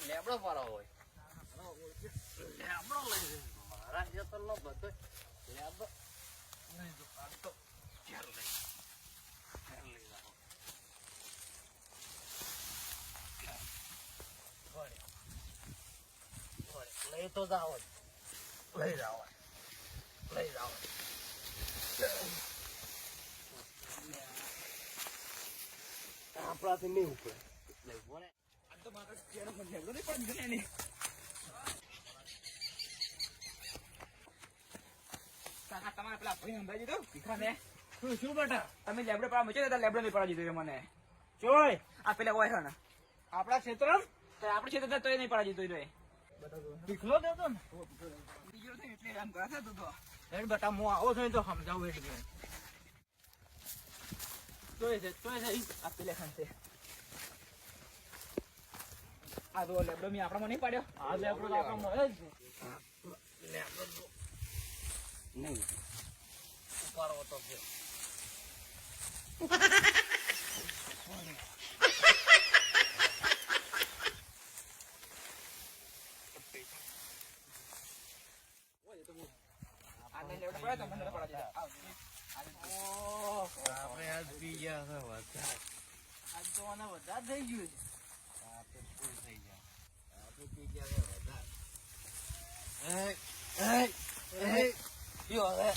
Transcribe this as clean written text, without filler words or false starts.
લેબડો પાડો હોય લેબડો લઈ મારા જે તો લો બધો લેબડો નહીં તો આ તો ચાલ લઈ જાઓ લઈ તો જાઓ લઈ જાઓ આપણાથી નહીં ઉપડે લઈ બોલે આ તો મારા ચેડો પણ લેબડો નહીં પણ ગણે નહીં તમારે પેલા ભાઈ અંબાજી દો ભીખા ને શું બેટા તમે લેબડો પાડવા મૂક્યો તો લેબડો નહીં પાડવા દીધો મને ચોય આ પેલા હોય ને આપણા ક્ષેત્ર આપણા ક્ષેત્ર તો નહીં પાડવા દીધો ભીખલો દેતો ને બીજો છે એટલે આમ કરે તું તો હેડ બેટા હું આવો છું તો સમજાવું એટલે ચોય છે આ પેલા ખાન છે આ તો લેબડો મેં આપણામાં નહીં પાડ્યો આ લેબડો આપણામાં મળે જ લેબડો નહીં ઉપાડવો તો છે આપણે આજ પી ગયા છે વધારે આજ તો આને વધારે થઈ ગયું છે આપણે ફૂલ થઈ ગયા આપણે પી ગયા છે વધારે યો હવે